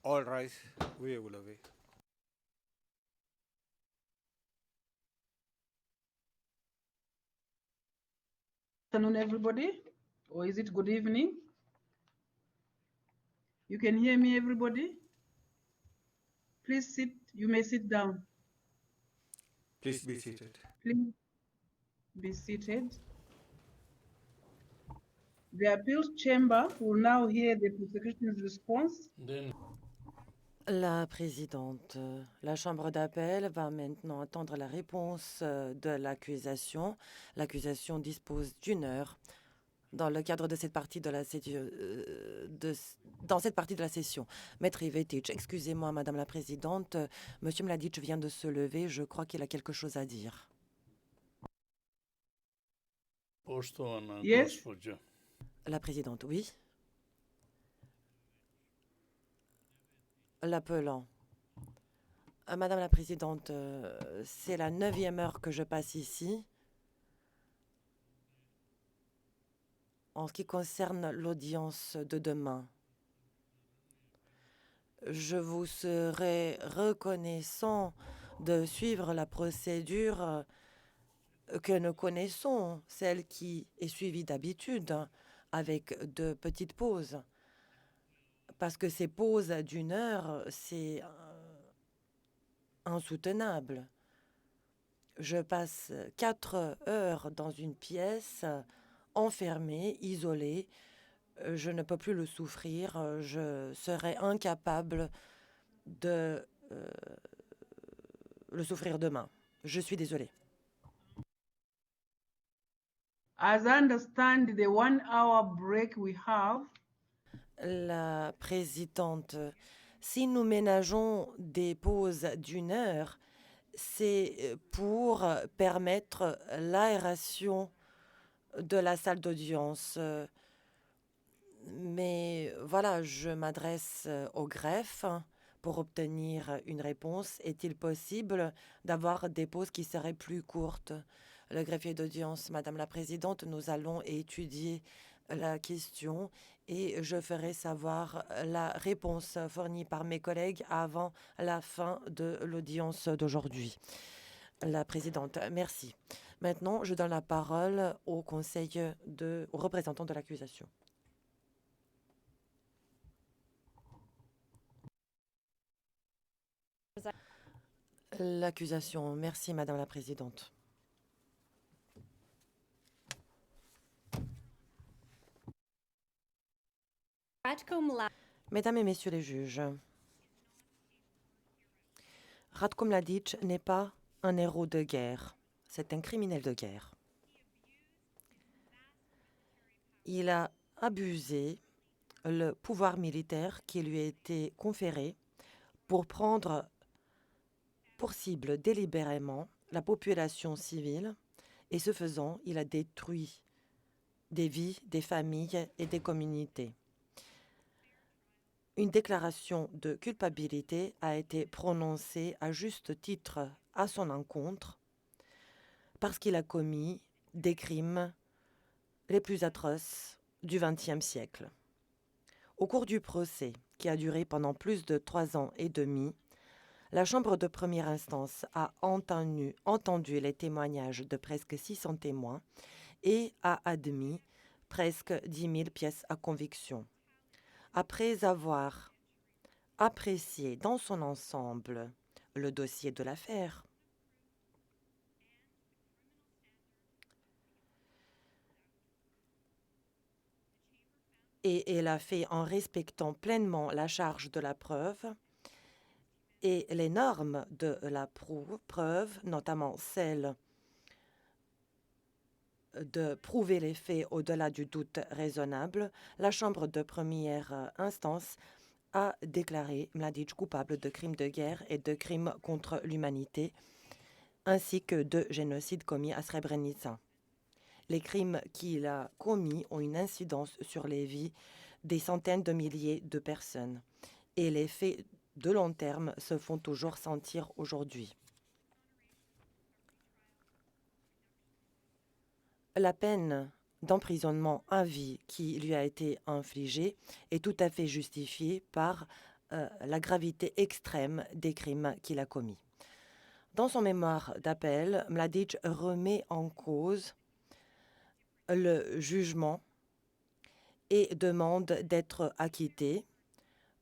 All rise. Veuillez vous lever. Afternoon, everybody, or is it good evening? You can hear me, everybody? Please sit, you may sit down. Please be seated. Please be seated. The appeals chamber will now hear the prosecution's response. La présidente, la chambre d'appel va maintenant attendre la réponse de l'accusation. L'accusation dispose d'une heure dans le cadre de cette partie de la dans cette partie de la session. Maître Ivetic, excusez-moi, Madame la Présidente, Monsieur Mladic vient de se lever, je crois qu'il a quelque chose à dire. Yes, La Présidente, oui. L'appelant. Madame la Présidente, c'est la 9e heure que je passe ici. En ce qui concerne l'audience de demain, je vous serais reconnaissant de suivre la procédure que nous connaissons, celle qui est suivie d'habitude, avec de petites pauses. Parce que ces pauses d'une heure, c'est insoutenable. Je passe 4 heures dans une pièce, enfermée, isolée. Je ne peux plus le souffrir. Je serai incapable de le souffrir demain. Je suis désolée. as I understand the 1 hour break we have, La présidente, si nous ménageons des pauses d'une heure, c'est pour permettre l'aération de la salle d'audience. Mais voilà, je m'adresse au greffe pour obtenir une réponse. Est-il possible d'avoir des pauses qui seraient plus courtes? Le greffier d'audience, Madame la Présidente, nous allons étudier la question et je ferai savoir la réponse fournie par mes collègues avant la fin de l'audience d'aujourd'hui. La Présidente, merci. Maintenant, je donne la parole au au représentant de l'accusation. L'accusation. Merci, Madame la Présidente. Mesdames et Messieurs les juges, Ratko Mladic n'est pas un héros de guerre, c'est un criminel de guerre. Il a abusé le pouvoir militaire qui lui a été conféré pour prendre pour cible délibérément la population civile et ce faisant, il a détruit des vies, des familles et des communautés. Une déclaration de culpabilité a été prononcée à juste titre à son encontre parce qu'il a commis des crimes les plus atroces du XXe siècle. Au cours du procès, qui a duré pendant plus de 3 ans et demi, la Chambre de première instance a entendu les témoignages de presque 600 témoins et a admis presque 10 000 pièces à conviction. Après avoir apprécié dans son ensemble le dossier de l'affaire, et elle a fait en respectant pleinement la charge de la preuve et les normes de la preuve, notamment celle de prouver les faits au-delà du doute raisonnable, la Chambre de première instance a déclaré Mladic coupable de crimes de guerre et de crimes contre l'humanité, ainsi que de génocide commis à Srebrenica. Les crimes qu'il a commis ont une incidence sur les vies des centaines de milliers de personnes, et les faits de long terme se font toujours sentir aujourd'hui. La peine d'emprisonnement à vie qui lui a été infligée est tout à fait justifiée par la gravité extrême des crimes qu'il a commis. Dans son mémoire d'appel, Mladic remet en cause le jugement et demande d'être acquitté,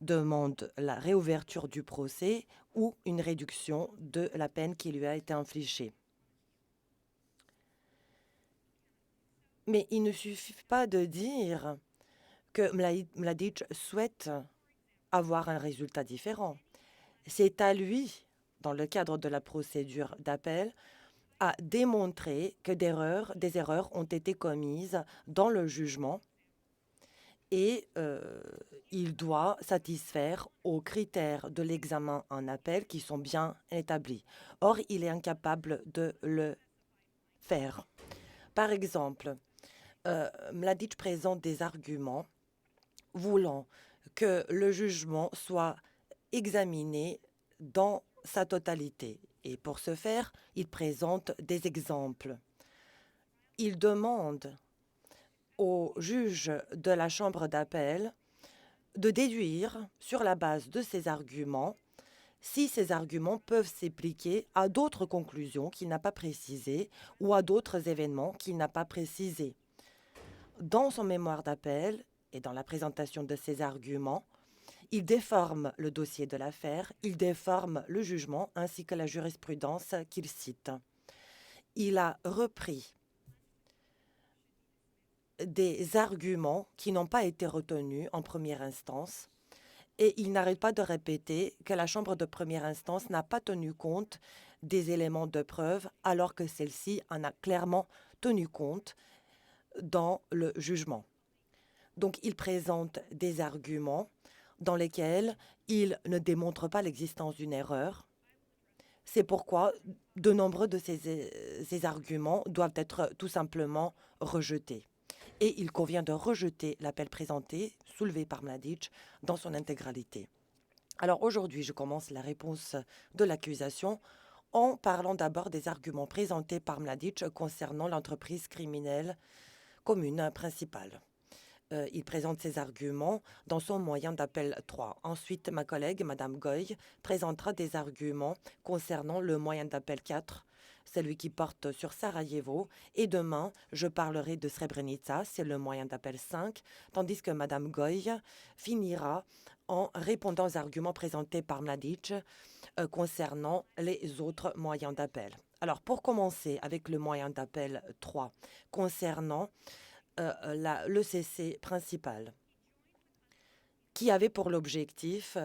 demande la réouverture du procès ou une réduction de la peine qui lui a été infligée. Mais il ne suffit pas de dire que Mladic souhaite avoir un résultat différent. C'est à lui, dans le cadre de la procédure d'appel, à démontrer que des erreurs ont été commises dans le jugement et il doit satisfaire aux critères de l'examen en appel qui sont bien établis. Or, il est incapable de le faire. Par exemple, Mladic présente des arguments voulant que le jugement soit examiné dans sa totalité. Et pour ce faire, il présente des exemples. Il demande au juge de la chambre d'appel de déduire, sur la base de ces arguments, si ces arguments peuvent s'appliquer à d'autres conclusions qu'il n'a pas précisées ou à d'autres événements qu'il n'a pas précisés. Dans son mémoire d'appel et dans la présentation de ces arguments, il déforme le dossier de l'affaire, il déforme le jugement ainsi que la jurisprudence qu'il cite. Il a repris des arguments qui n'ont pas été retenus en première instance et il n'arrête pas de répéter que la chambre de première instance n'a pas tenu compte des éléments de preuve alors que celle-ci en a clairement tenu compte dans le jugement. Donc il présente des arguments dans lesquels il ne démontre pas l'existence d'une erreur. C'est pourquoi de nombreux de ces arguments doivent être tout simplement rejetés. Et il convient de rejeter l'appel présenté, soulevé par Mladic, dans son intégralité. Alors aujourd'hui, je commence la réponse de l'accusation en parlant d'abord des arguments présentés par Mladic concernant l'entreprise criminelle commune principale. Il présente ses arguments dans son moyen d'appel 3. Ensuite, ma collègue, Madame Goy, présentera des arguments concernant le moyen d'appel 4, celui qui porte sur Sarajevo. Et demain, je parlerai de Srebrenica, c'est le moyen d'appel 5, tandis que Madame Goy finira en répondant aux arguments présentés par Mladic concernant les autres moyens d'appel. Alors, pour commencer avec le moyen d'appel 3, concernant le CC principal, qui avait pour l'objectif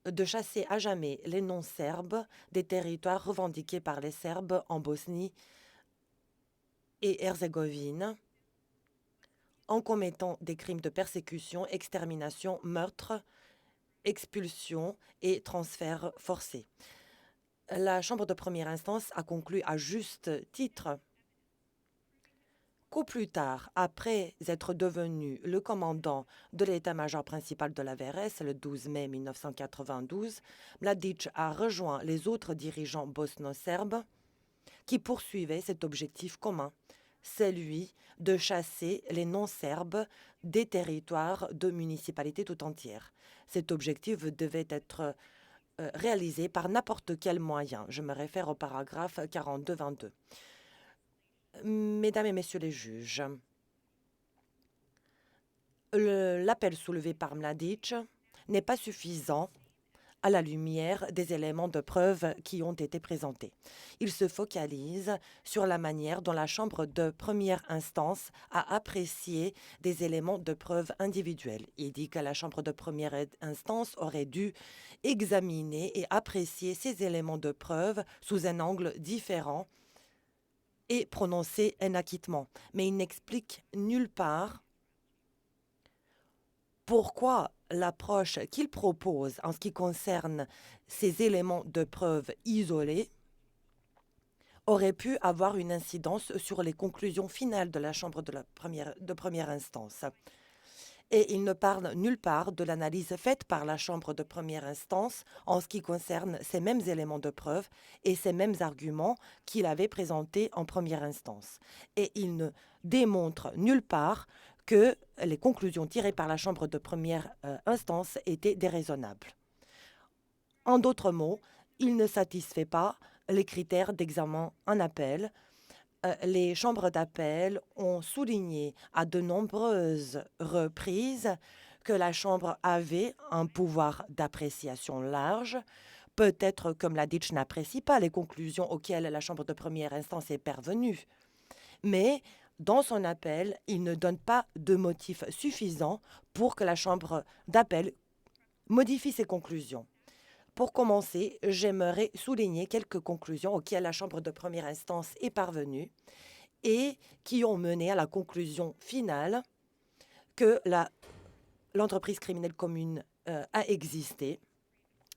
de chasser à jamais les non-serbes des territoires revendiqués par les Serbes en Bosnie et Herzégovine, en commettant des crimes de persécution, extermination, meurtre, expulsion et transfert forcé. La Chambre de première instance a conclu à juste titre qu'au plus tard, après être devenu le commandant de l'état-major principal de la VRS le 12 mai 1992, Mladic a rejoint les autres dirigeants bosno-serbes qui poursuivaient cet objectif commun, celui de chasser les non-serbes des territoires de municipalités tout entières. Cet objectif devait être réalisé par n'importe quel moyen. Je me réfère au paragraphe 42-22. Mesdames et messieurs les juges, l'appel soulevé par Mladic n'est pas suffisant à la lumière des éléments de preuve qui ont été présentés. Il se focalise sur la manière dont la Chambre de première instance a apprécié des éléments de preuve individuels. Il dit que la Chambre de première instance aurait dû examiner et apprécier ces éléments de preuve sous un angle différent et prononcer un acquittement. Mais il n'explique nulle part pourquoi l'approche qu'il propose en ce qui concerne ces éléments de preuve isolés aurait pu avoir une incidence sur les conclusions finales de la Chambre de première instance. Et il ne parle nulle part de l'analyse faite par la Chambre de première instance en ce qui concerne ces mêmes éléments de preuve et ces mêmes arguments qu'il avait présentés en première instance. Et il ne démontre nulle part que les conclusions tirées par la Chambre de première instance étaient déraisonnables. En d'autres mots, il ne satisfait pas les critères d'examen en appel. Les chambres d'appel ont souligné à de nombreuses reprises que la Chambre avait un pouvoir d'appréciation large. Peut-être que Mladic n'apprécie pas les conclusions auxquelles la Chambre de première instance est parvenue, mais dans son appel, il ne donne pas de motif suffisant pour que la Chambre d'appel modifie ses conclusions. Pour commencer, j'aimerais souligner quelques conclusions auxquelles la Chambre de première instance est parvenue et qui ont mené à la conclusion finale que l'entreprise criminelle commune a existé.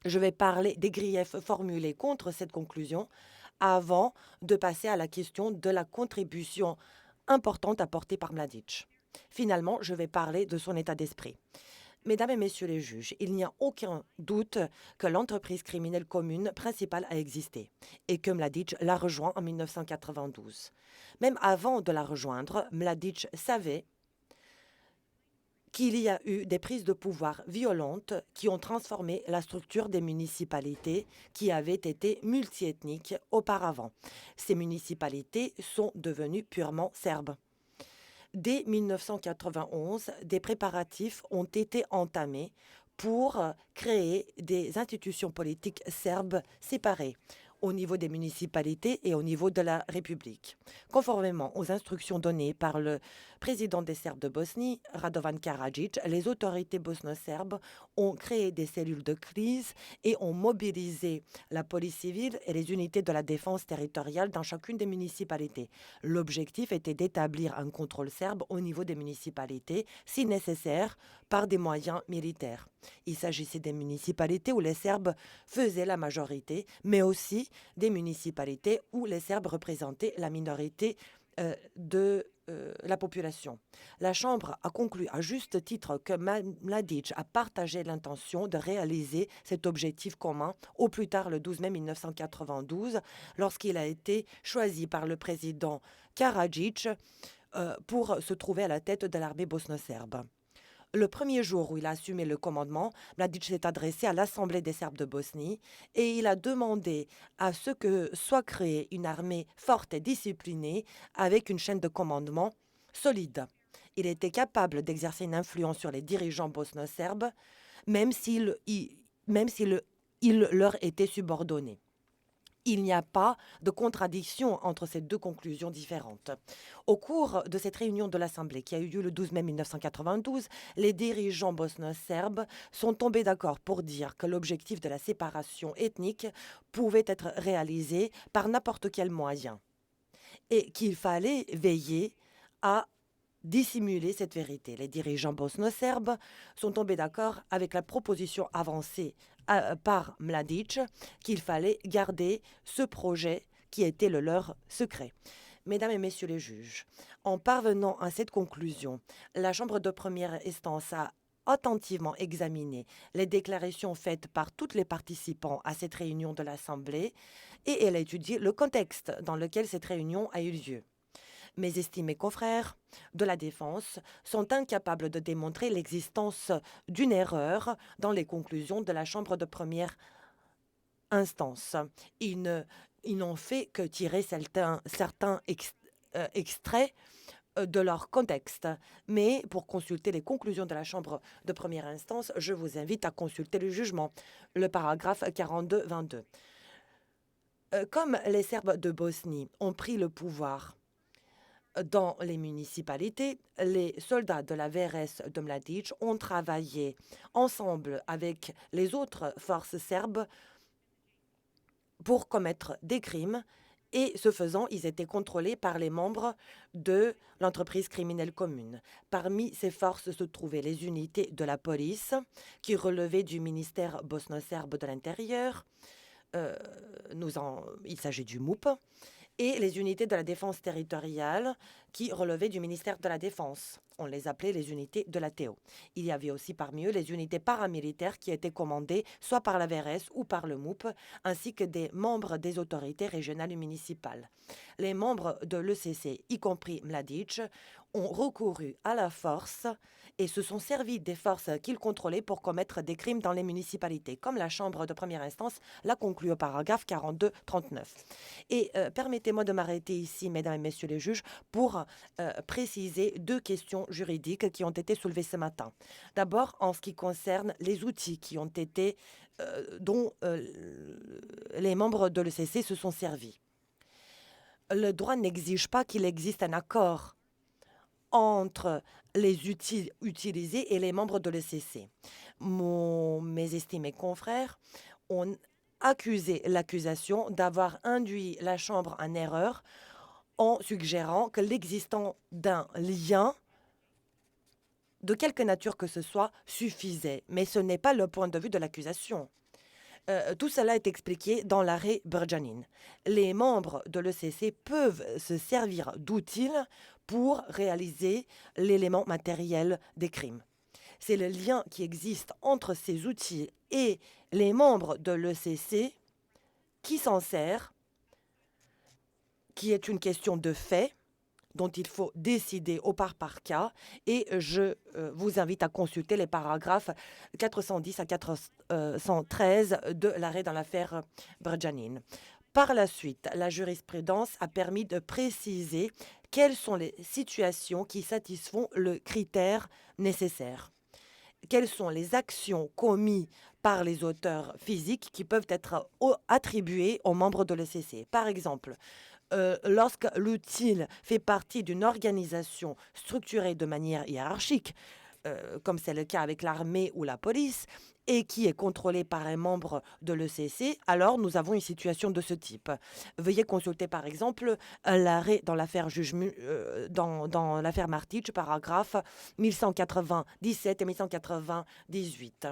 Je vais parler des griefs formulés contre cette conclusion avant de passer à la question de la contribution importante apportée par Mladic. Finalement, je vais parler de son état d'esprit. Mesdames et messieurs les juges, il n'y a aucun doute que l'entreprise criminelle commune principale a existé et que Mladic l'a rejoint en 1992. Même avant de la rejoindre, Mladic savait qu'il y a eu des prises de pouvoir violentes qui ont transformé la structure des municipalités qui avaient été multiethniques auparavant. Ces municipalités sont devenues purement serbes. Dès 1991, des préparatifs ont été entamés pour créer des institutions politiques serbes séparées au niveau des municipalités et au niveau de la République. Conformément aux instructions données par le président des Serbes de Bosnie, Radovan Karadzic, les autorités bosno-serbes ont créé des cellules de crise et ont mobilisé la police civile et les unités de la défense territoriale dans chacune des municipalités. L'objectif était d'établir un contrôle serbe au niveau des municipalités, si nécessaire, par des moyens militaires. Il s'agissait des municipalités où les Serbes faisaient la majorité, mais aussi des municipalités où les Serbes représentaient la minorité de la population. La Chambre a conclu à juste titre que Mladic a partagé l'intention de réaliser cet objectif commun au plus tard le 12 mai 1992, lorsqu'il a été choisi par le président Karadzic pour se trouver à la tête de l'armée bosno-serbe. Le premier jour où il a assumé le commandement, Mladic s'est adressé à l'Assemblée des Serbes de Bosnie et il a demandé à ce que soit créée une armée forte et disciplinée avec une chaîne de commandement solide. Il était capable d'exercer une influence sur les dirigeants bosno-serbes, même s'il leur était subordonné. Il n'y a pas de contradiction entre ces deux conclusions différentes. Au cours de cette réunion de l'Assemblée qui a eu lieu le 12 mai 1992, les dirigeants bosno-serbes sont tombés d'accord pour dire que l'objectif de la séparation ethnique pouvait être réalisé par n'importe quel moyen et qu'il fallait veiller à dissimuler cette vérité. Les dirigeants bosno-serbes sont tombés d'accord avec la proposition avancée par Mladic qu'il fallait garder ce projet qui était le leur secret. Mesdames et messieurs les juges, en parvenant à cette conclusion, la Chambre de première instance a attentivement examiné les déclarations faites par tous les participants à cette réunion de l'Assemblée et elle a étudié le contexte dans lequel cette réunion a eu lieu. Mes estimés confrères de la défense sont incapables de démontrer l'existence d'une erreur dans les conclusions de la Chambre de première instance. Ils n'ont fait que tirer certains extraits de leur contexte. Mais pour consulter les conclusions de la Chambre de première instance, je vous invite à consulter le jugement, le paragraphe 42-22. Comme les Serbes de Bosnie ont pris le pouvoir dans les municipalités, les soldats de la VRS de Mladic ont travaillé ensemble avec les autres forces serbes pour commettre des crimes et ce faisant, ils étaient contrôlés par les membres de l'entreprise criminelle commune. Parmi ces forces se trouvaient les unités de la police qui relevaient du ministère bosno-serbe de l'Intérieur, il s'agit du MUP, et les unités de la défense territoriale qui relevaient du ministère de la Défense. On les appelait les unités de la Théo. Il y avait aussi parmi eux les unités paramilitaires qui étaient commandées soit par la VRS ou par le MOUP, ainsi que des membres des autorités régionales et municipales. Les membres de l'ECC, y compris Mladic, ont recouru à la force et se sont servis des forces qu'ils contrôlaient pour commettre des crimes dans les municipalités, comme la Chambre de première instance l'a conclu au paragraphe 42-39. Et permettez-moi de m'arrêter ici, mesdames et messieurs les juges, pour préciser deux questions juridiques qui ont été soulevées ce matin. D'abord, en ce qui concerne les outils qui ont été, dont les membres de l'ECC se sont servis. Le droit n'exige pas qu'il existe un accord entre les outils utilisés et les membres de l'ECC. Mes estimés confrères ont accusé l'accusation d'avoir induit la Chambre en erreur en suggérant que l'existence d'un lien de quelque nature que ce soit suffisait. Mais ce n'est pas le point de vue de l'accusation. Tout cela est expliqué dans l'arrêt Berjanin. Les membres de l'ECC peuvent se servir d'outils pour réaliser l'élément matériel des crimes. C'est le lien qui existe entre ces outils et les membres de l'ECC qui s'en sert, qui est une question de fait dont il faut décider au par cas, et je vous invite à consulter les paragraphes 410 à 413 de l'arrêt dans l'affaire Berjanin. Par la suite, la jurisprudence a permis de préciser quelles sont les situations qui satisfont le critère nécessaire. Quelles sont les actions commises par les auteurs physiques qui peuvent être attribuées aux membres de l'ECC. Par exemple, lorsque l'outil fait partie d'une organisation structurée de manière hiérarchique, comme c'est le cas avec l'armée ou la police, et qui est contrôlée par un membre de l'ECC, alors nous avons une situation de ce type. Veuillez consulter par exemple l'arrêt dans l'affaire dans l'affaire Martic, paragraphe 1197 et 1198.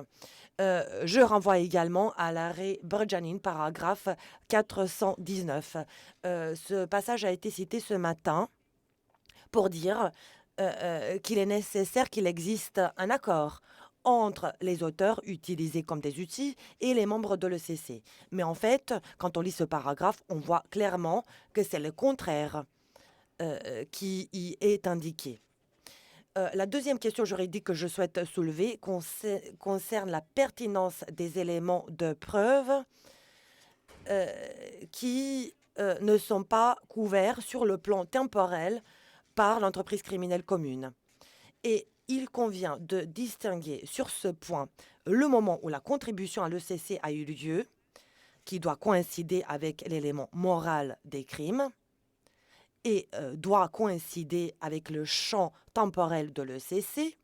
Je renvoie également à l'arrêt Berjanin, paragraphe 419. Ce passage a été cité ce matin pour dire qu'il est nécessaire qu'il existe un accord entre les auteurs utilisés comme des outils et les membres de l'ECC. Mais en fait, quand on lit ce paragraphe, on voit clairement que c'est le contraire qui y est indiqué. La deuxième question juridique que je souhaite soulever concerne la pertinence des éléments de preuve qui ne sont pas couverts sur le plan temporel par l'entreprise criminelle commune. Et il convient de distinguer sur ce point le moment où la contribution à l'ECC a eu lieu, qui doit coïncider avec l'élément moral des crimes, et doit coïncider avec le champ temporel de l'ECC.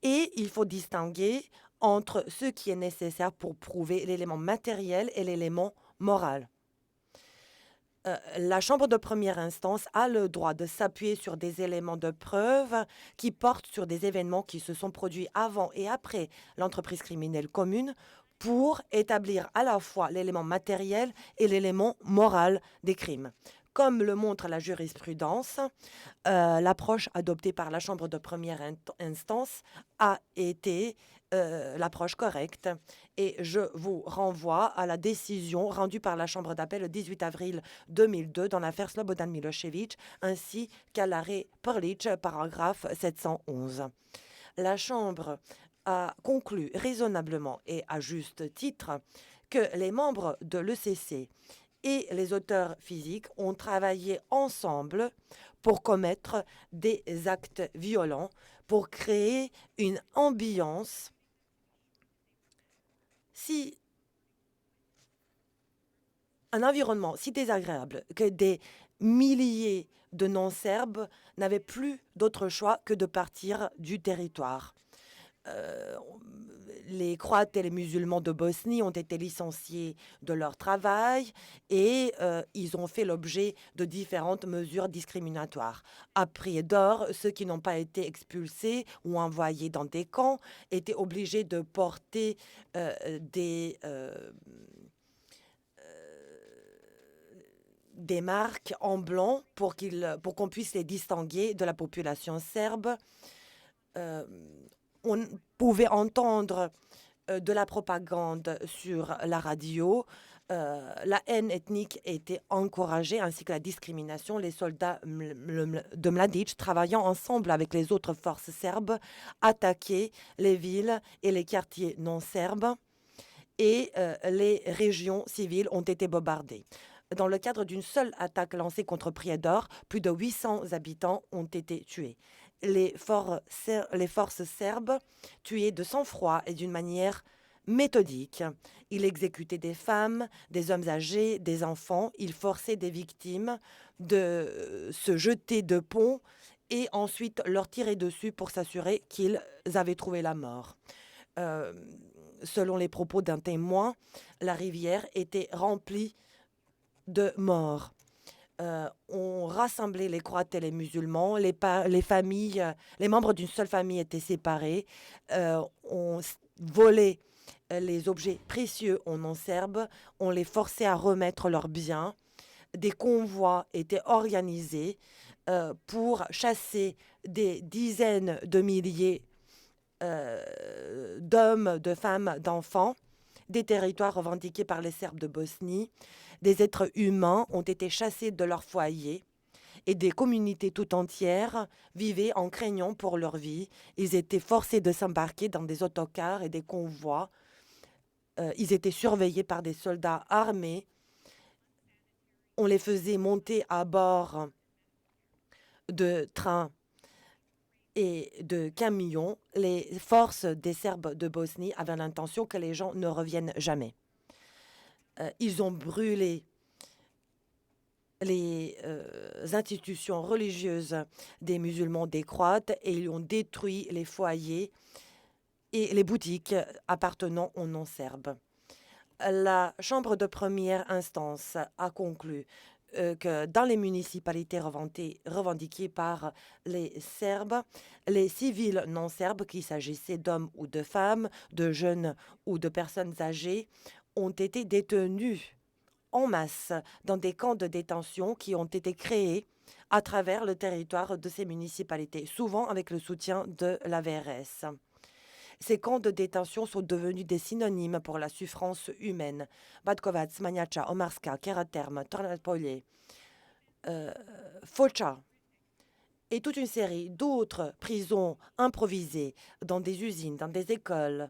Et il faut distinguer entre ce qui est nécessaire pour prouver l'élément matériel et l'élément moral. La Chambre de première instance a le droit de s'appuyer sur des éléments de preuve qui portent sur des événements qui se sont produits avant et après l'entreprise criminelle commune pour établir à la fois l'élément matériel et l'élément moral des crimes. Comme le montre la jurisprudence, l'approche adoptée par la Chambre de première instance a été l'approche correcte. Et je vous renvoie à la décision rendue par la Chambre d'appel le 18 avril 2002 dans l'affaire Slobodan Milošević, ainsi qu'à l'arrêt Perlić, paragraphe 711. La Chambre a conclu raisonnablement et à juste titre que les membres de l'ECC et les auteurs physiques ont travaillé ensemble pour commettre des actes violents, pour créer une ambiance un environnement si désagréable que des milliers de non-serbes n'avaient plus d'autre choix que de partir du territoire. Les Croates et les musulmans de Bosnie ont été licenciés de leur travail et ils ont fait l'objet de différentes mesures discriminatoires. À Prijedor, ceux qui n'ont pas été expulsés ou envoyés dans des camps étaient obligés de porter des marques en blanc pour qu'on puisse les distinguer de la population serbe. On pouvait entendre de la propagande sur la radio. La haine ethnique était encouragée ainsi que la discrimination. Les soldats de Mladic, travaillant ensemble avec les autres forces serbes, attaquaient les villes et les quartiers non serbes et les régions civiles ont été bombardées. Dans le cadre d'une seule attaque lancée contre Prijedor, plus de 800 habitants ont été tués. Les forces serbes tuaient de sang-froid et d'une manière méthodique. Ils exécutaient des femmes, des hommes âgés, des enfants. Ils forçaient des victimes de se jeter de ponts et ensuite leur tirer dessus pour s'assurer qu'ils avaient trouvé la mort. Selon les propos d'un témoin, la rivière était remplie de morts. On rassemblait les croates et les musulmans, les familles, les membres d'une seule famille étaient séparés, on volait les objets précieux aux non-serbes, on les forçait à remettre leurs biens, des convois étaient organisés pour chasser des dizaines de milliers d'hommes, de femmes, d'enfants, des territoires revendiqués par les Serbes de Bosnie. Des êtres humains ont été chassés de leur foyer et des communautés tout entières vivaient en craignant pour leur vie. Ils étaient forcés de s'embarquer dans des autocars et des convois. Ils étaient surveillés par des soldats armés. On les faisait monter à bord de trains et de camions. Les forces des Serbes de Bosnie avaient l'intention que les gens ne reviennent jamais. Ils ont brûlé les institutions religieuses des musulmans, des Croates, et ils ont détruit les foyers et les boutiques appartenant aux non-serbes. La Chambre de première instance a conclu que dans les municipalités revendiquées par les Serbes, les civils non-serbes, qu'il s'agissait d'hommes ou de femmes, de jeunes ou de personnes âgées, ont été détenus en masse dans des camps de détention qui ont été créés à travers le territoire de ces municipalités, souvent avec le soutien de la VRS. Ces camps de détention sont devenus des synonymes pour la souffrance humaine. Batkovac, Manjača, Omarska, Keraterm, Trnopolje, Foča et toute une série d'autres prisons improvisées dans des usines, dans des écoles,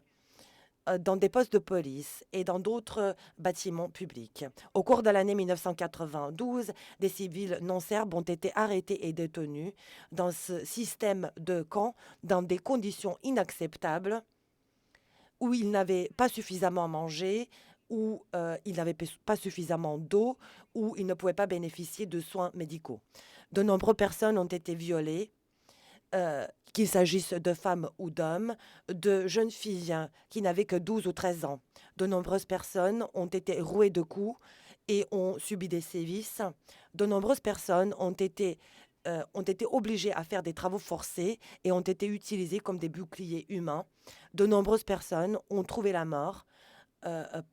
dans des postes de police et dans d'autres bâtiments publics. Au cours de l'année 1992, des civils non serbes ont été arrêtés et détenus dans ce système de camps dans des conditions inacceptables où ils n'avaient pas suffisamment à manger, où ils n'avaient pas suffisamment d'eau, où ils ne pouvaient pas bénéficier de soins médicaux. De nombreuses personnes ont été violées, qu'il s'agisse de femmes ou d'hommes, de jeunes filles qui n'avaient que 12 ou 13 ans. De nombreuses personnes ont été rouées de coups et ont subi des sévices. De nombreuses personnes ont été obligées à faire des travaux forcés et ont été utilisées comme des boucliers humains. De nombreuses personnes ont trouvé la mort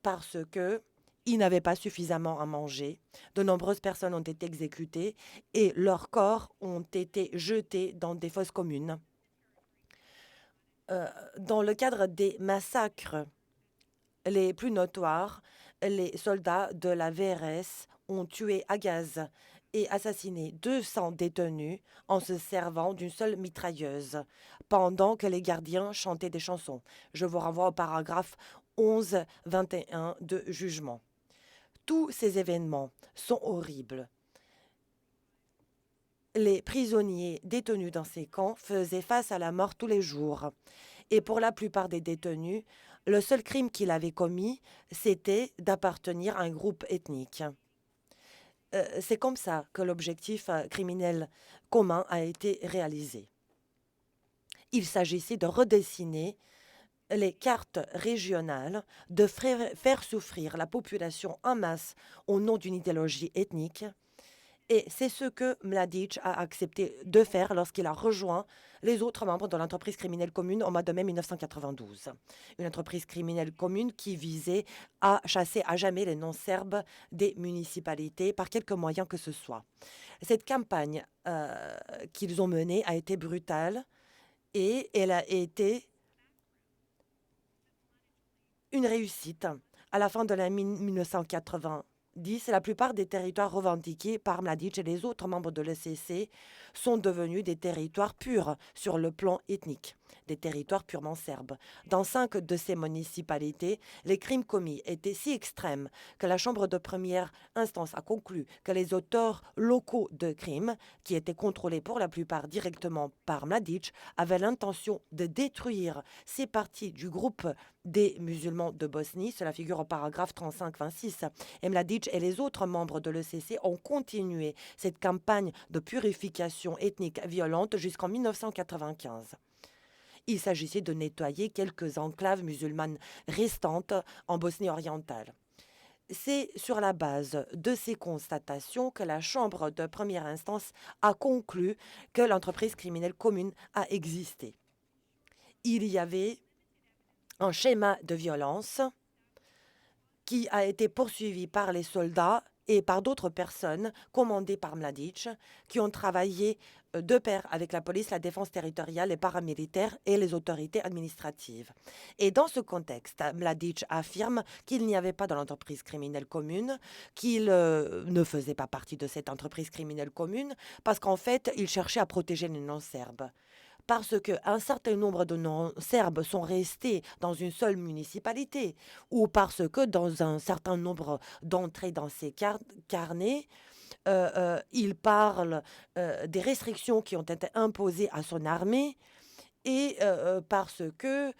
parce qu'ils n'avaient pas suffisamment à manger. De nombreuses personnes ont été exécutées et leurs corps ont été jetés dans des fosses communes. Dans le cadre des massacres les plus notoires, les soldats de la VRS ont tué à gaz et assassiné 200 détenus en se servant d'une seule mitrailleuse, pendant que les gardiens chantaient des chansons. Je vous renvoie au paragraphe 11-21 de jugement. Tous ces événements sont horribles. Les prisonniers détenus dans ces camps faisaient face à la mort tous les jours. Et pour la plupart des détenus, le seul crime qu'ils avaient commis, c'était d'appartenir à un groupe ethnique. C'est comme ça que l'objectif criminel commun a été réalisé. Il s'agissait de redessiner les cartes régionales, de faire souffrir la population en masse au nom d'une idéologie ethnique Et c'est ce que Mladic a accepté de faire lorsqu'il a rejoint les autres membres de l'entreprise criminelle commune au mois de mai 1992. Une entreprise criminelle commune qui visait à chasser à jamais les non-serbes des municipalités par quelque moyen que ce soit. Cette campagne qu'ils ont menée a été brutale et elle a été une réussite. À la fin de l'année 1990, la plupart des territoires revendiqués par Mladic et les autres membres de l'ECC sont devenus des territoires purs sur le plan ethnique, des territoires purement serbes. Dans 5 de ces municipalités, les crimes commis étaient si extrêmes que la Chambre de première instance a conclu que les auteurs locaux de crimes, qui étaient contrôlés pour la plupart directement par Mladic, avaient l'intention de détruire ces parties du groupe des musulmans de Bosnie. Cela figure au paragraphe 35-26. Et Mladic et les autres membres de l'ECC ont continué cette campagne de purification ethnique violente jusqu'en 1995. Il s'agissait de nettoyer quelques enclaves musulmanes restantes en Bosnie orientale. C'est sur la base de ces constatations que la Chambre de première instance a conclu que l'entreprise criminelle commune a existé. Il y avait un schéma de violence qui a été poursuivi par les soldats et par d'autres personnes commandées par Mladic, qui ont travaillé de pair avec la police, la défense territoriale, les paramilitaires et les autorités administratives. Et dans ce contexte, Mladic affirme qu'il n'y avait pas dans l'entreprise criminelle commune, qu'il ne faisait pas partie de cette entreprise criminelle commune, parce qu'en fait, il cherchait à protéger les non-serbes. Parce qu'un certain nombre de non-serbes sont restés dans une seule municipalité, ou parce que dans un certain nombre d'entrées dans ces carnets, il parle des restrictions qui ont été imposées à son armée, et parce que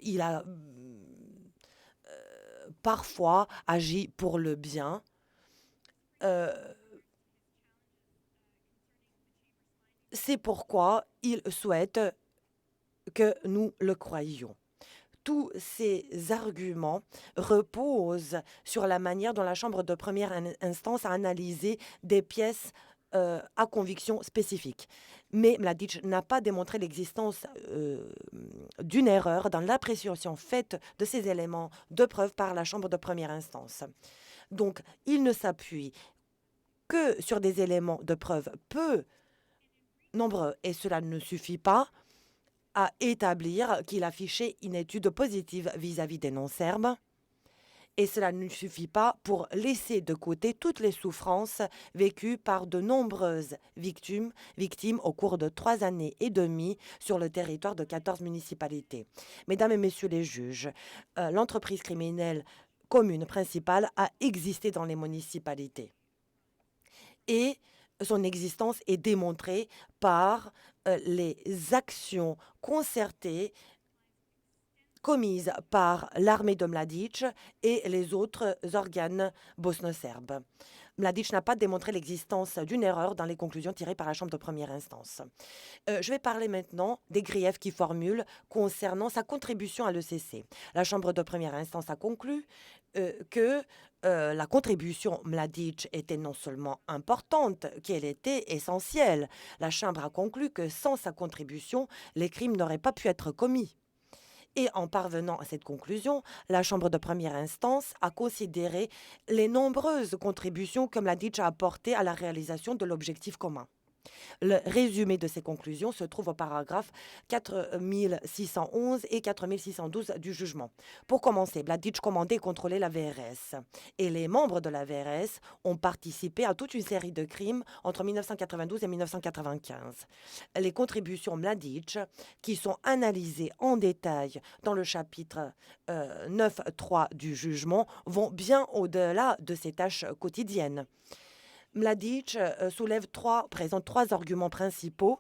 il a parfois agi pour le bien. C'est pourquoi il souhaite que nous le croyions. Tous ces arguments reposent sur la manière dont la Chambre de première instance a analysé des pièces à conviction spécifique. Mais Mladic n'a pas démontré l'existence d'une erreur dans l'appréciation faite de ces éléments de preuve par la Chambre de première instance. Donc, il ne s'appuie que sur des éléments de preuve peu nombreux, et cela ne suffit pas à établir qu'il affichait une étude positive vis-à-vis des non-serbes, et cela ne suffit pas pour laisser de côté toutes les souffrances vécues par de nombreuses victimes au cours de 3 années et demie sur le territoire de 14 municipalités. Mesdames et messieurs les juges, l'entreprise criminelle commune principale a existé dans les municipalités. Et son existence est démontrée par les actions concertées commises par l'armée de Mladic et les autres organes bosno-serbes. Mladic n'a pas démontré l'existence d'une erreur dans les conclusions tirées par la Chambre de première instance. Je vais parler maintenant des griefs qu'il formule concernant sa contribution à l'ECC. La Chambre de première instance a conclu que la contribution Mladic était non seulement importante, qu'elle était essentielle. La Chambre a conclu que sans sa contribution, les crimes n'auraient pas pu être commis. Et en parvenant à cette conclusion, la Chambre de première instance a considéré les nombreuses contributions que Mladic a apportées à la réalisation de l'objectif commun. Le résumé de ces conclusions se trouve au paragraphe 4611 et 4612 du jugement. Pour commencer, Mladic commandait et contrôlait la VRS. Et les membres de la VRS ont participé à toute une série de crimes entre 1992 et 1995. Les contributions Mladic, qui sont analysées en détail dans le chapitre 9.3 du jugement, vont bien au-delà de ces tâches quotidiennes. Mladic présente 3 arguments principaux,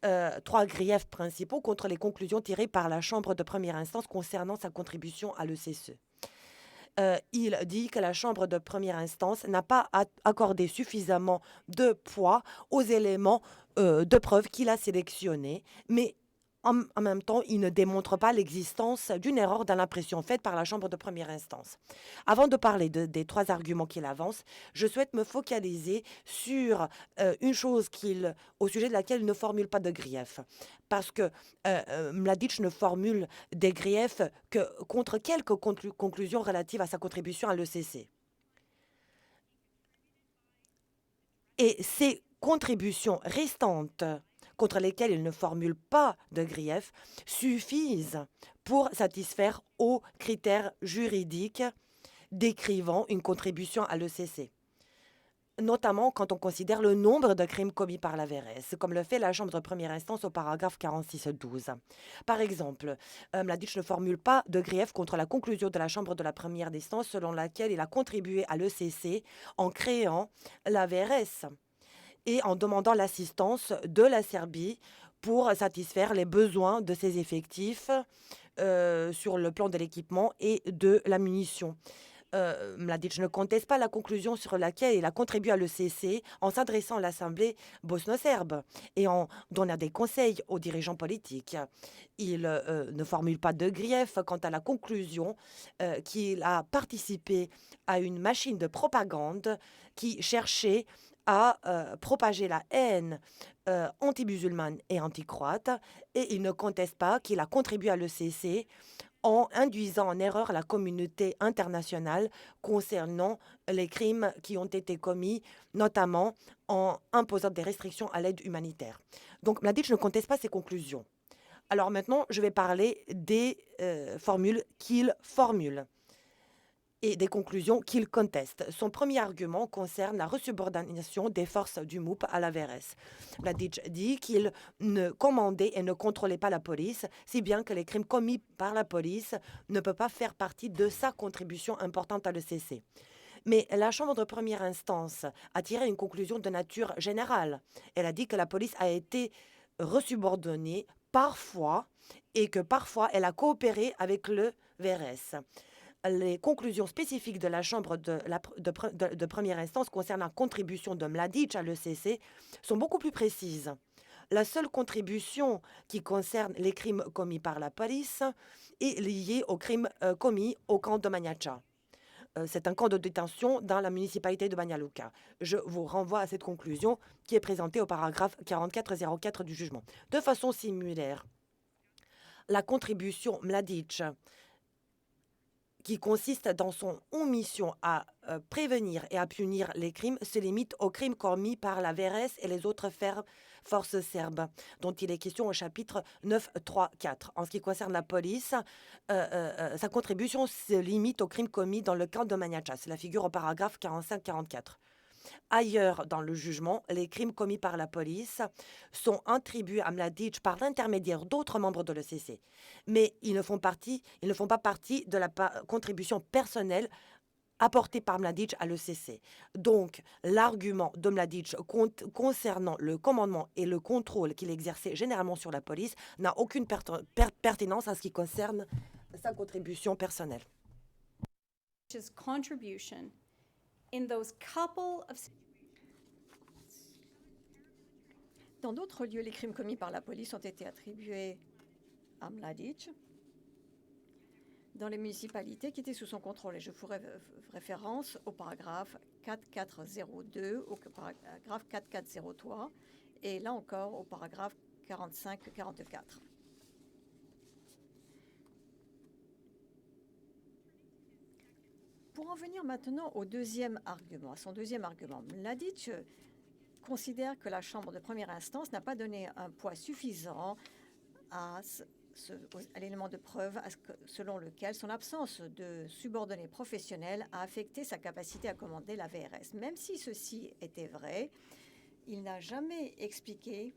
3 griefs principaux contre les conclusions tirées par la Chambre de première instance concernant sa contribution à l'ECC. Il dit que la Chambre de première instance n'a pas accordé suffisamment de poids aux éléments de preuve qu'il a sélectionnés, mais En même temps, il ne démontre pas l'existence d'une erreur dans l'impression faite par la Chambre de première instance. Avant de parler des trois arguments qu'il avance, je souhaite me focaliser sur une chose au sujet de laquelle il ne formule pas de grief. Parce que Mladic ne formule des griefs que contre quelques conclusions relatives à sa contribution à l'ECC. Et ces contributions restantes contre lesquelles il ne formule pas de grief suffisent pour satisfaire aux critères juridiques décrivant une contribution à l'ECC, notamment quand on considère le nombre de crimes commis par la VRS, comme le fait la Chambre de première instance au paragraphe 46.12. Par exemple, Mladic ne formule pas de grief contre la conclusion de la Chambre de la première instance selon laquelle il a contribué à l'ECC en créant la VRS et en demandant l'assistance de la Serbie pour satisfaire les besoins de ses effectifs sur le plan de l'équipement et de la munition. Mladic ne conteste pas la conclusion sur laquelle il a contribué à l'ECC en s'adressant à l'Assemblée bosno-serbe et en donnant des conseils aux dirigeants politiques. Il ne formule pas de grief quant à la conclusion qu'il a participé à une machine de propagande qui cherchait à propager la haine anti-musulmane et anti-croate, et il ne conteste pas qu'il a contribué à l'ECC en induisant en erreur la communauté internationale concernant les crimes qui ont été commis, notamment en imposant des restrictions à l'aide humanitaire. Donc Mladic ne conteste pas ces conclusions. Alors maintenant, je vais parler des formules qu'il formule et des conclusions qu'il conteste. Son premier argument concerne la resubordination des forces du MOUP à la VRS. Mladic dit qu'il ne commandait et ne contrôlait pas la police, si bien que les crimes commis par la police ne peuvent pas faire partie de sa contribution importante à l'ECC. Mais la Chambre de première instance a tiré une conclusion de nature générale. Elle a dit que la police a été resubordonnée parfois et que parfois elle a coopéré avec le VRS. Les conclusions spécifiques de la Chambre de première instance concernant la contribution de Mladic à l'ECC sont beaucoup plus précises. La seule contribution qui concerne les crimes commis par la police est liée aux crimes commis au camp de Manjača. C'est un camp de détention dans la municipalité de Banja Luka. Je vous renvoie à cette conclusion qui est présentée au paragraphe 4404 du jugement. De façon similaire, la contribution Mladic qui consiste dans son omission à prévenir et à punir les crimes, se limite aux crimes commis par la VRS et les autres forces serbes, dont il est question au chapitre 9.3.4. En ce qui concerne la police, sa contribution se limite aux crimes commis dans le camp de Manjača. C'est la figure au paragraphe 45-44. Ailleurs dans le jugement, les crimes commis par la police sont attribués à Mladic par l'intermédiaire d'autres membres de l'ECC. Mais ils ne font pas partie de la contribution personnelle apportée par Mladic à l'ECC. Donc, l'argument de Mladic concernant le commandement et le contrôle qu'il exerçait généralement sur la police n'a aucune pertinence en ce qui concerne sa contribution personnelle. Contribution in those couple of... Dans d'autres lieux, les crimes commis par la police ont été attribués à Mladic dans les municipalités qui étaient sous son contrôle. Et je ferai référence au paragraphe 4402, au paragraphe 4403, et là encore au paragraphe 45-44. Pour en venir maintenant au deuxième argument, à son deuxième argument, Mladic considère que la Chambre de première instance n'a pas donné un poids suffisant à l'élément de preuve selon lequel son absence de subordonnés professionnels a affecté sa capacité à commander la VRS. Même si ceci était vrai, il n'a jamais expliqué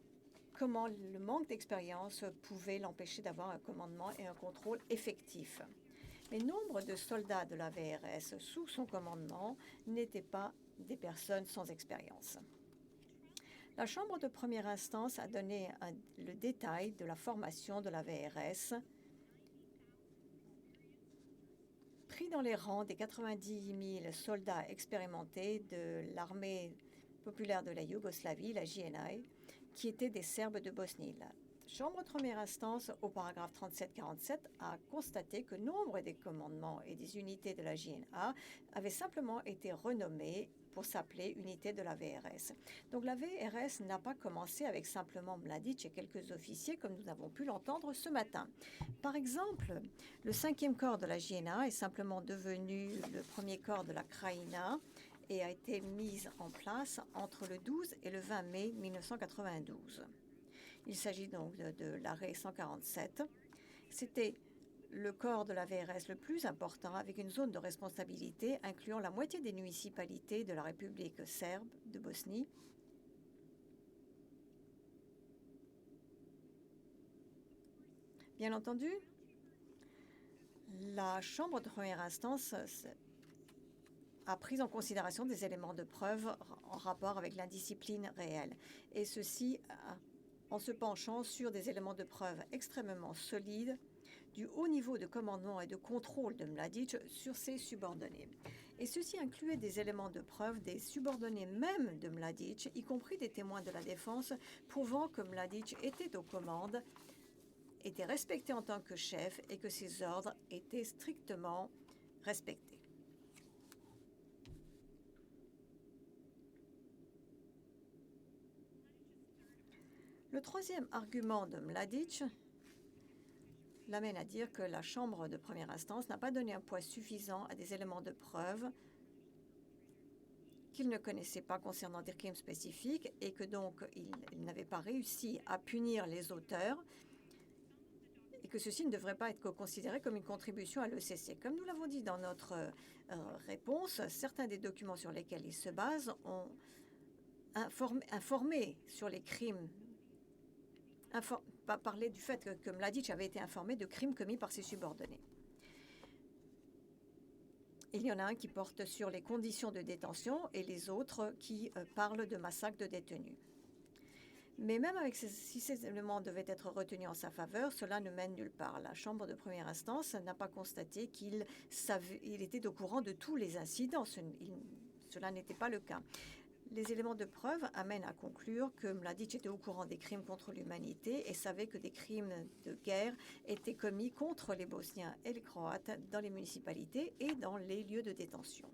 comment le manque d'expérience pouvait l'empêcher d'avoir un commandement et un contrôle effectif. Mais nombre de soldats de la VRS sous son commandement n'étaient pas des personnes sans expérience. La Chambre de première instance a donné le détail de la formation de la VRS, pris dans les rangs des 90 000 soldats expérimentés de l'armée populaire de la Yougoslavie, la JNA, qui étaient des Serbes de Bosnie. La chambre de première instance, au paragraphe 37-47, a constaté que nombre des commandements et des unités de la JNA avaient simplement été renommés pour s'appeler unité de la VRS. Donc la VRS n'a pas commencé avec simplement Mladic et quelques officiers comme nous avons pu l'entendre ce matin. Par exemple, le 5e corps de la JNA est simplement devenu le 1er corps de la Krajina et a été mis en place entre le 12 et le 20 mai 1992. Il s'agit donc de l'arrêt 147. C'était le corps de la VRS le plus important, avec une zone de responsabilité incluant la moitié des municipalités de la République serbe de Bosnie. Bien entendu, la Chambre de première instance a pris en considération des éléments de preuve en rapport avec l'indiscipline réelle, et ceci en se penchant sur des éléments de preuve extrêmement solides du haut niveau de commandement et de contrôle de Mladic sur ses subordonnés. Et ceci incluait des éléments de preuve des subordonnés même de Mladic, y compris des témoins de la défense, prouvant que Mladic était aux commandes, était respecté en tant que chef et que ses ordres étaient strictement respectés. Le troisième argument de Mladic l'amène à dire que la Chambre de première instance n'a pas donné un poids suffisant à des éléments de preuve qu'il ne connaissait pas concernant des crimes spécifiques et que donc il n'avait pas réussi à punir les auteurs et que ceci ne devrait pas être considéré comme une contribution à l'ECC. Comme nous l'avons dit dans notre réponse, certains des documents sur lesquels il se base ont informé sur les crimes, parler du fait que Mladic avait été informé de crimes commis par ses subordonnés. Il y en a un qui porte sur les conditions de détention et les autres qui parlent de massacres de détenus. Mais même si ces éléments devaient être retenus en sa faveur, cela ne mène nulle part. La Chambre de première instance n'a pas constaté qu'il était au courant de tous les incidents. Cela n'était pas le cas. Les éléments de preuve amènent à conclure que Mladic était au courant des crimes contre l'humanité et savait que des crimes de guerre étaient commis contre les Bosniens et les Croates dans les municipalités et dans les lieux de détention.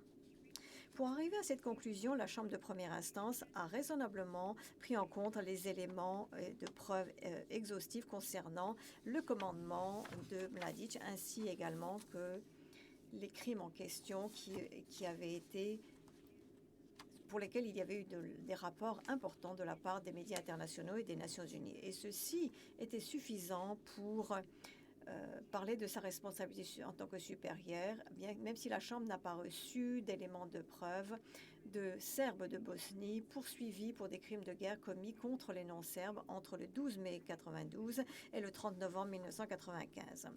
Pour arriver à cette conclusion, la Chambre de première instance a raisonnablement pris en compte les éléments de preuve exhaustifs concernant le commandement de Mladic, ainsi également que les crimes en question qui avaient été pour lesquels il y avait eu des rapports importants de la part des médias internationaux et des Nations Unies. Et ceci était suffisant pour parler de sa responsabilité en tant que supérieur, même si la Chambre n'a pas reçu d'éléments de preuve de Serbes de Bosnie poursuivis pour des crimes de guerre commis contre les non-Serbes entre le 12 mai 1992 et le 30 novembre 1995.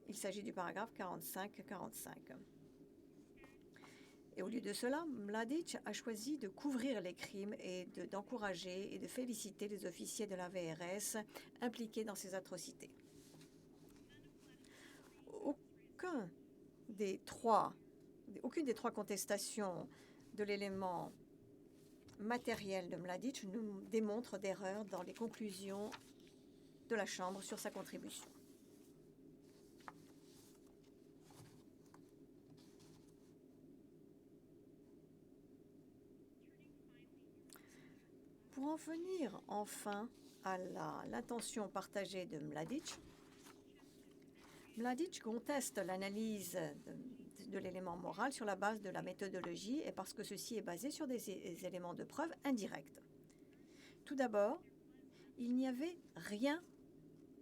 Il s'agit du paragraphe 45-45. Et au lieu de cela, Mladic a choisi de couvrir les crimes et d'encourager et de féliciter les officiers de la VRS impliqués dans ces atrocités. Aucune des trois contestations de l'élément matériel de Mladic nous démontre d'erreur dans les conclusions de la Chambre sur sa contribution. Pour en venir enfin à l'intention partagée de Mladic, Mladic conteste l'analyse de l'élément moral sur la base de la méthodologie et parce que ceci est basé sur des éléments de preuve indirects. Tout d'abord, il n'y avait rien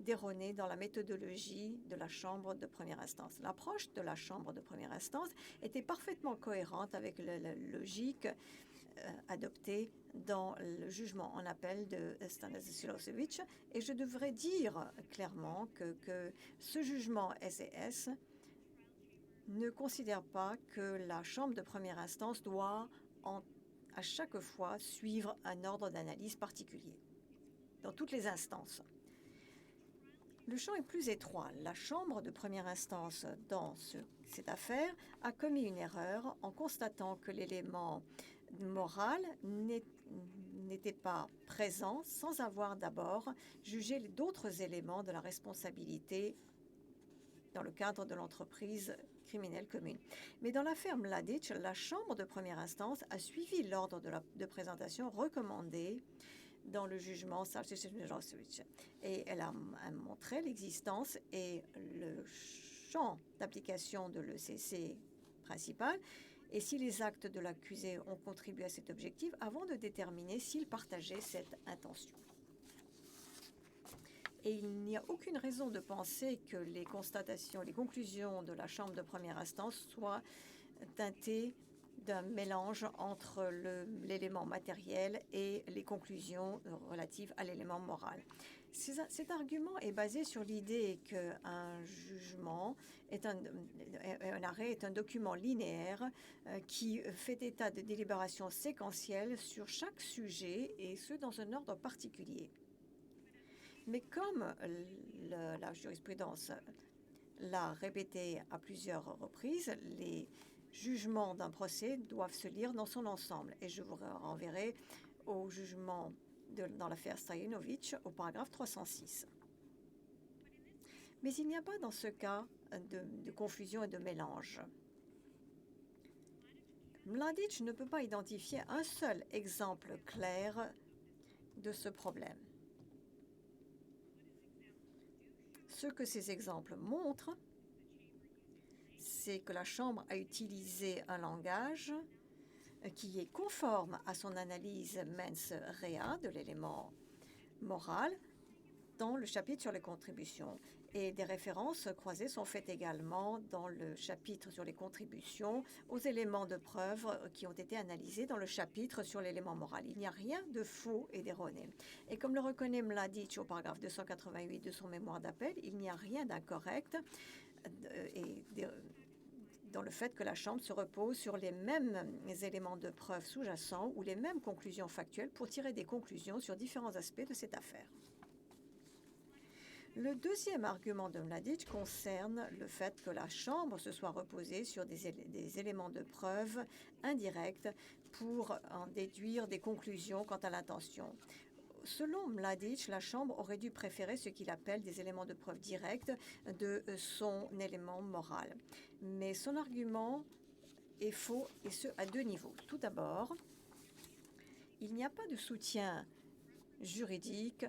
d'erroné dans la méthodologie de la Chambre de première instance. L'approche de la Chambre de première instance était parfaitement cohérente avec la logique adoptée dans le jugement en appel de Stanislav Milošević, et je devrais dire clairement que ce jugement SES ne considère pas que la Chambre de première instance doit à chaque fois suivre un ordre d'analyse particulier dans toutes les instances. Le champ est plus étroit. La Chambre de première instance dans cette affaire a commis une erreur en constatant que l'élément moral n'était pas présent sans avoir d'abord jugé d'autres éléments de la responsabilité dans le cadre de l'entreprise criminelle commune. Mais dans l'affaire Mladic, la Chambre de première instance a suivi l'ordre de présentation recommandé dans le jugement Sarczyk-Milosevic, et elle a montré l'existence et le champ d'application de l'ECC principal, et si les actes de l'accusé ont contribué à cet objectif avant de déterminer s'il partageait cette intention. Et il n'y a aucune raison de penser que les constatations, les conclusions de la Chambre de première instance soient teintées d'un mélange entre l'élément matériel et les conclusions relatives à l'élément moral. Cet argument est basé sur l'idée qu'un jugement un arrêt est un document linéaire qui fait état de délibérations séquentielles sur chaque sujet, et ce dans un ordre particulier. Mais comme la jurisprudence l'a répété à plusieurs reprises, les jugements d'un procès doivent se lire dans son ensemble. Et je vous renverrai au jugement dans l'affaire Stojanovic au paragraphe 306. Mais il n'y a pas dans ce cas de confusion et de mélange. Mladic ne peut pas identifier un seul exemple clair de ce problème. Ce que ces exemples montrent, c'est que la Chambre a utilisé un langage qui est conforme à son analyse mens rea de l'élément moral dans le chapitre sur les contributions. Et des références croisées sont faites également dans le chapitre sur les contributions aux éléments de preuve qui ont été analysés dans le chapitre sur l'élément moral. Il n'y a rien de faux et d'erroné. Et comme le reconnaît Mladic au paragraphe 288 de son mémoire d'appel, il n'y a rien d'incorrect dans le fait que la Chambre se repose sur les mêmes éléments de preuve sous-jacents ou les mêmes conclusions factuelles pour tirer des conclusions sur différents aspects de cette affaire. Le deuxième argument de Mladic concerne le fait que la Chambre se soit reposée sur des éléments de preuve indirects pour en déduire des conclusions quant à l'intention. Selon Mladic, la Chambre aurait dû préférer ce qu'il appelle des éléments de preuve directs de son élément moral. Mais son argument est faux, et ce à deux niveaux. Tout d'abord, il n'y a pas de soutien juridique.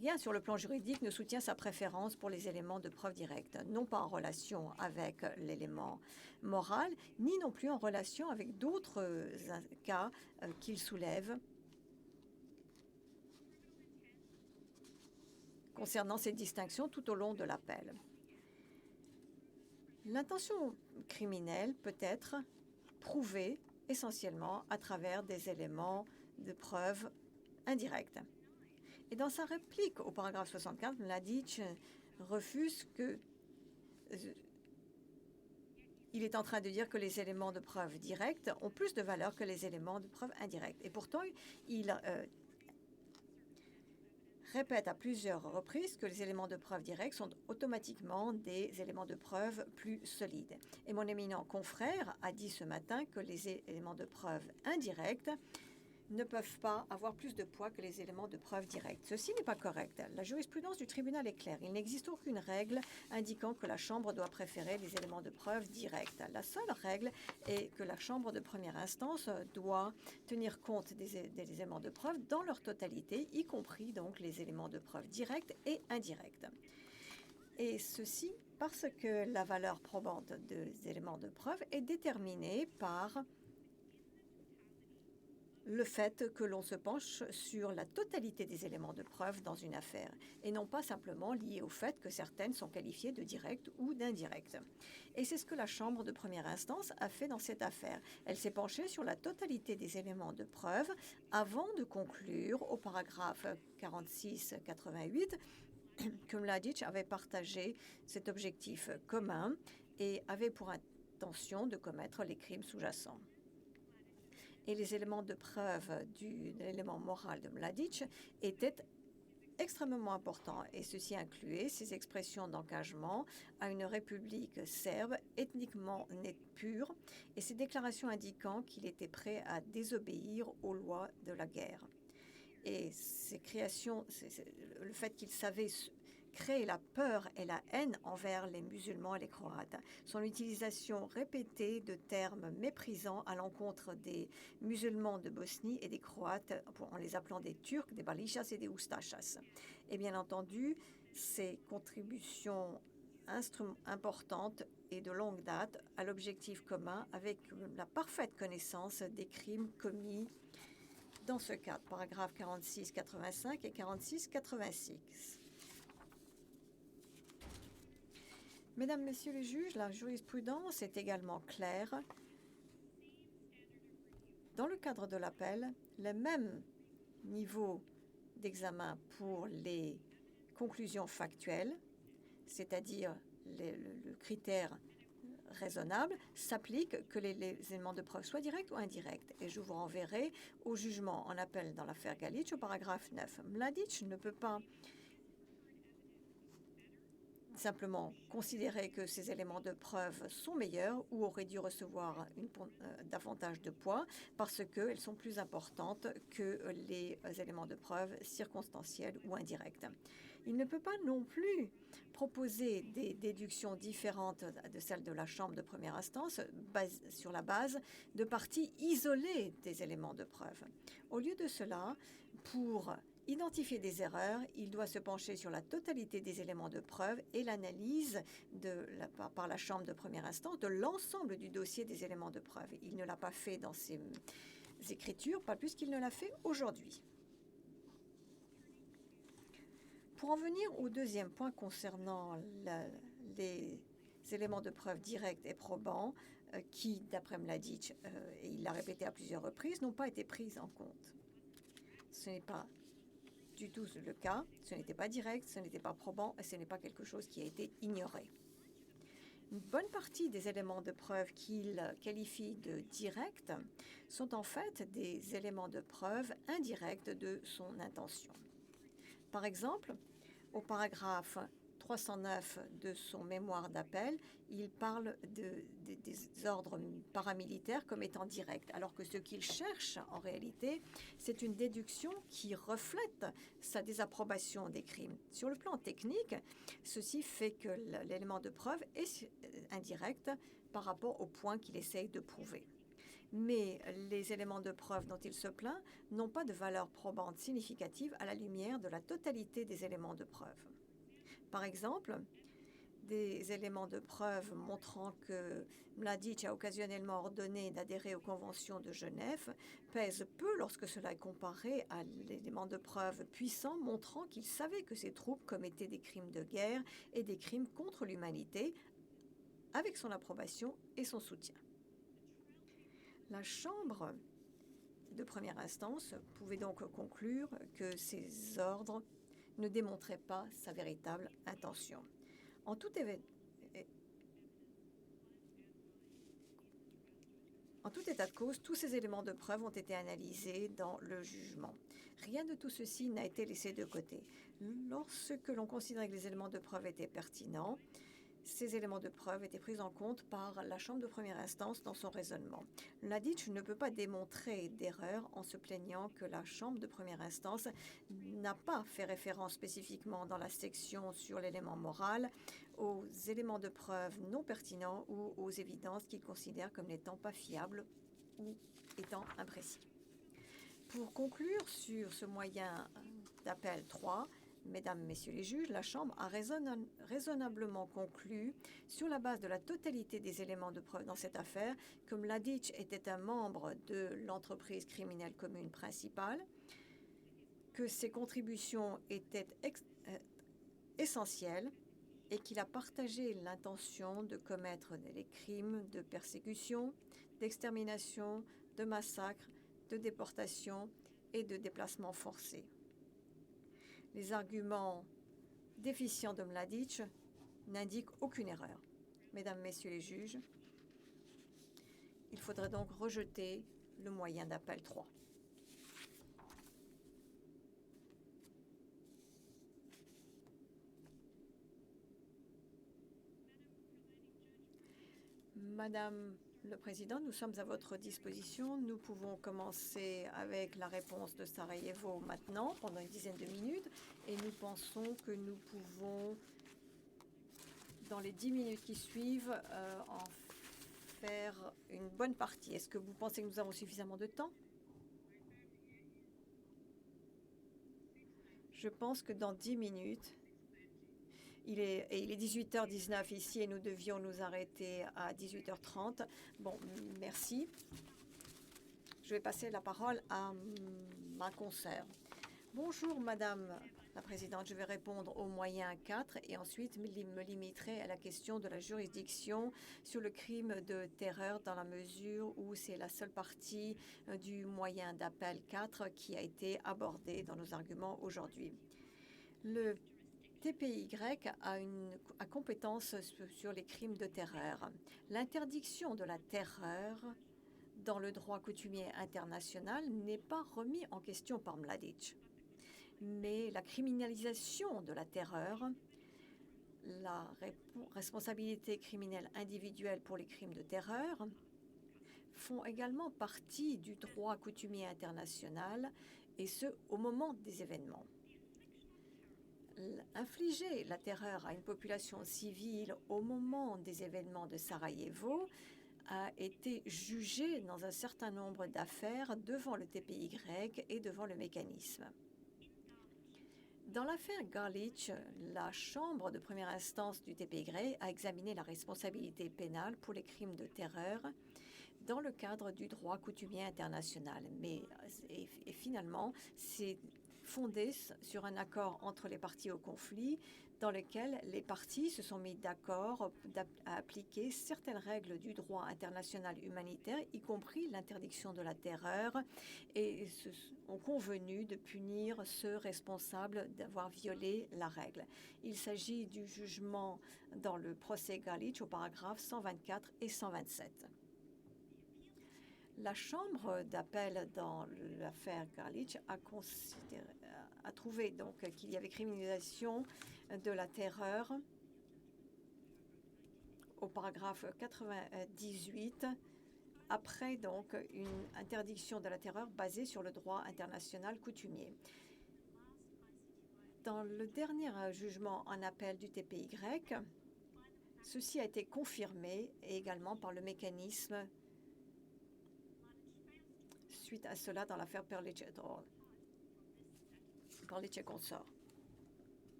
Rien sur le plan juridique ne soutient sa préférence pour les éléments de preuve directs, non pas en relation avec l'élément moral, ni non plus en relation avec d'autres cas qu'il soulève concernant ces distinctions tout au long de l'appel. L'intention criminelle peut être prouvée essentiellement à travers des éléments de preuve indirects. Et dans sa réplique au paragraphe 64, Mladic refuse que... il est en train de dire que les éléments de preuve directs ont plus de valeur que les éléments de preuve indirects. Et pourtant, il répète à plusieurs reprises que les éléments de preuve directs sont automatiquement des éléments de preuve plus solides. Et mon éminent confrère a dit ce matin que les éléments de preuve indirects ne peuvent pas avoir plus de poids que les éléments de preuve directs. Ceci n'est pas correct. La jurisprudence du tribunal est claire. Il n'existe aucune règle indiquant que la Chambre doit préférer les éléments de preuve directs. La seule règle est que la Chambre de première instance doit tenir compte des éléments de preuve dans leur totalité, y compris donc les éléments de preuve directs et indirects. Et ceci parce que la valeur probante des éléments de preuve est déterminée par le fait que l'on se penche sur la totalité des éléments de preuve dans une affaire, et non pas simplement lié au fait que certaines sont qualifiées de directes ou d'indirectes. Et c'est ce que la Chambre de première instance a fait dans cette affaire. Elle s'est penchée sur la totalité des éléments de preuve avant de conclure au paragraphe 46-88 que Mladic avait partagé cet objectif commun et avait pour intention de commettre les crimes sous-jacents. Et les éléments de preuve de l'élément moral de Mladic étaient extrêmement important et ceci incluait ses expressions d'engagement à une république serbe ethniquement nette pure et ses déclarations indiquant qu'il était prêt à désobéir aux lois de la guerre. Et ses créations, le fait qu'il savait créer la peur et la haine envers les musulmans et les Croates. Son utilisation répétée de termes méprisants à l'encontre des musulmans de Bosnie et des Croates, en les appelant des Turcs, des Balishas et des Ustashas. Et bien entendu, ses contributions importantes et de longue date à l'objectif commun avec la parfaite connaissance des crimes commis dans ce cadre, paragraphes 46-85 et 46-86. Mesdames, Messieurs les juges, la jurisprudence est également claire. Dans le cadre de l'appel, le même niveau d'examen pour les conclusions factuelles, c'est-à-dire le critère raisonnable, s'applique que les éléments de preuve soient directs ou indirects. Et je vous renverrai au jugement en appel dans l'affaire Galić au paragraphe 9. Mladić ne peut pas simplement considérer que ces éléments de preuve sont meilleurs ou auraient dû recevoir davantage de poids parce qu'elles sont plus importantes que les éléments de preuve circonstanciels ou indirects. Il ne peut pas non plus proposer des déductions différentes de celles de la Chambre de première instance sur la base de parties isolées des éléments de preuve. Au lieu de cela, pour identifier des erreurs, il doit se pencher sur la totalité des éléments de preuve et l'analyse par la Chambre de première instance de l'ensemble du dossier des éléments de preuve. Il ne l'a pas fait dans ses écritures, pas plus qu'il ne l'a fait aujourd'hui. Pour en venir au deuxième point concernant les éléments de preuve directs et probants, qui, d'après Mladić, et il l'a répété à plusieurs reprises, n'ont pas été pris en compte. Ce n'est pas du tout le cas, ce n'était pas direct, ce n'était pas probant et ce n'est pas quelque chose qui a été ignoré. Une bonne partie des éléments de preuve qu'il qualifie de directs sont en fait des éléments de preuve indirects de son intention. Par exemple, au paragraphe 309 de son mémoire d'appel, il parle des ordres paramilitaires comme étant directs, alors que ce qu'il cherche en réalité, c'est une déduction qui reflète sa désapprobation des crimes. Sur le plan technique, ceci fait que l'élément de preuve est indirect par rapport au point qu'il essaye de prouver. Mais les éléments de preuve dont il se plaint n'ont pas de valeur probante significative à la lumière de la totalité des éléments de preuve. Par exemple, des éléments de preuve montrant que Mladić a occasionnellement ordonné d'adhérer aux conventions de Genève pèsent peu lorsque cela est comparé à l'élément de preuve puissant montrant qu'il savait que ses troupes commettaient des crimes de guerre et des crimes contre l'humanité avec son approbation et son soutien. La Chambre de première instance pouvait donc conclure que ces ordres ne démontraient pas sa véritable intention. En tout état de cause, tous ces éléments de preuve ont été analysés dans le jugement. Rien de tout ceci n'a été laissé de côté. Lorsque l'on considérait que les éléments de preuve étaient pertinents, ces éléments de preuve étaient pris en compte par la Chambre de première instance dans son raisonnement. Mladić ne peut pas démontrer d'erreur en se plaignant que la Chambre de première instance n'a pas fait référence spécifiquement dans la section sur l'élément moral aux éléments de preuve non pertinents ou aux évidences qu'il considère comme n'étant pas fiables ou étant imprécis. Pour conclure sur ce moyen d'appel 3, Mesdames, Messieurs les juges, la Chambre a raisonnablement conclu, sur la base de la totalité des éléments de preuve dans cette affaire, que Mladić était un membre de l'entreprise criminelle commune principale, que ses contributions étaient essentielles et qu'il a partagé l'intention de commettre des crimes de persécution, d'extermination, de massacre, de déportation et de déplacement forcé. Les arguments déficients de Mladić n'indiquent aucune erreur. Mesdames, Messieurs les juges, il faudrait donc rejeter le moyen d'appel 3. Madame le Président, nous sommes à votre disposition. Nous pouvons commencer avec la réponse de Sarajevo maintenant, pendant une dizaine de minutes, et nous pensons que nous pouvons, dans les 10 minutes qui suivent, en faire une bonne partie. Est-ce que vous pensez que nous avons suffisamment de temps? Je pense que dans 10 minutes, il est 18h19 ici et nous devions nous arrêter à 18h30. Bon, merci. Je vais passer la parole à ma consoeur. Bonjour, Madame la Présidente. Je vais répondre au moyen 4 et ensuite me limiterai à la question de la juridiction sur le crime de terreur dans la mesure où c'est la seule partie du moyen d'appel 4 qui a été abordée dans nos arguments aujourd'hui. Le TPY a compétence sur les crimes de terreur. L'interdiction de la terreur dans le droit coutumier international n'est pas remis en question par Mladic. Mais la criminalisation de la terreur, la responsabilité criminelle individuelle pour les crimes de terreur font également partie du droit coutumier international, et ce, au moment des événements. Infliger la terreur à une population civile au moment des événements de Sarajevo a été jugé dans un certain nombre d'affaires devant le TPY et devant le mécanisme. Dans l'affaire Garlic, la Chambre de première instance du TPY a examiné la responsabilité pénale pour les crimes de terreur dans le cadre du droit coutumier international. Et finalement, c'est fondé sur un accord entre les parties au conflit dans lequel les parties se sont mis d'accord à appliquer certaines règles du droit international humanitaire, y compris l'interdiction de la terreur, et ont convenu de punir ceux responsables d'avoir violé la règle. Il s'agit du jugement dans le procès Garlic au paragraphe 124 et 127. La Chambre d'appel dans l'affaire Garlic a trouvé donc qu'il y avait criminalisation de la terreur au paragraphe 98, après donc une interdiction de la terreur basée sur le droit international coutumier. Dans le dernier jugement en appel du TPY, ceci a été confirmé également par le mécanisme suite à cela dans l'affaire Perlich et al. Perlich et consorts.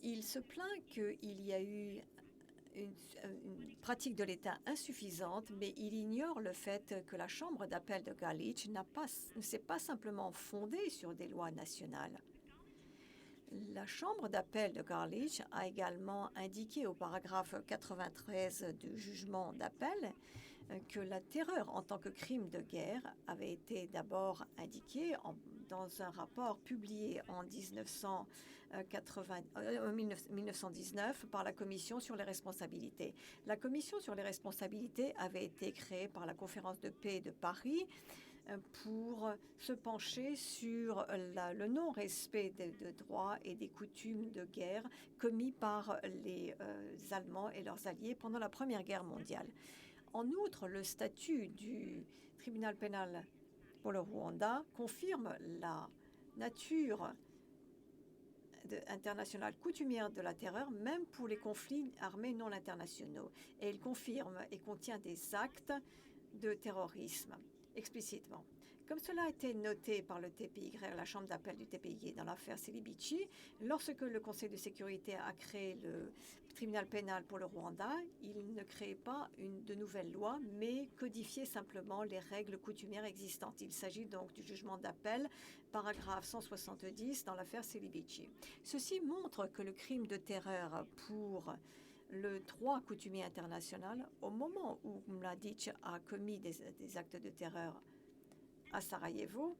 Il se plaint qu'il y a eu une pratique de l'État insuffisante, mais il ignore le fait que la Chambre d'appel de Garlic ne s'est pas simplement fondée sur des lois nationales. La Chambre d'appel de Garlic a également indiqué au paragraphe 93 du jugement d'appel que la terreur en tant que crime de guerre avait été d'abord indiquée dans un rapport publié en 1919 par la Commission sur les responsabilités. La Commission sur les responsabilités avait été créée par la Conférence de paix de Paris pour se pencher sur le non-respect de droits et des coutumes de guerre commis par les Allemands et leurs alliés pendant la Première Guerre mondiale. En outre, le statut du tribunal pénal pour le Rwanda confirme la nature internationale coutumière de la terreur, même pour les conflits armés non internationaux. Et il confirme et contient des actes de terrorisme explicitement. Comme cela a été noté par le TPY, la Chambre d'appel du TPY dans l'affaire Selibici, lorsque le Conseil de sécurité a créé le tribunal pénal pour le Rwanda, il ne créait pas de nouvelles lois, mais codifiait simplement les règles coutumières existantes. Il s'agit donc du jugement d'appel, paragraphe 170 dans l'affaire Selibici. Ceci montre que le crime de terreur pour le droit coutumier international, au moment où Mladic a commis des actes de terreur à Sarajevo,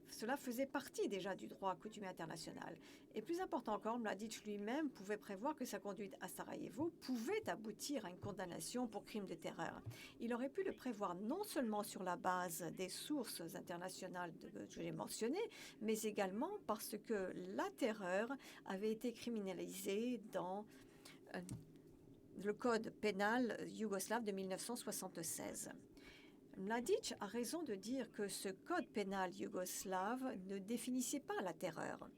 cela faisait partie déjà du droit coutumier international. Et plus important encore, Mladic lui-même pouvait prévoir que sa conduite à Sarajevo pouvait aboutir à une condamnation pour crime de terreur. Il aurait pu le prévoir non seulement sur la base des sources internationales que j'ai mentionnées, mais également parce que la terreur avait été criminalisée dans le code pénal yougoslave de 1976. Mladic a raison de dire que ce code pénal yougoslave ne définissait pas la terreur,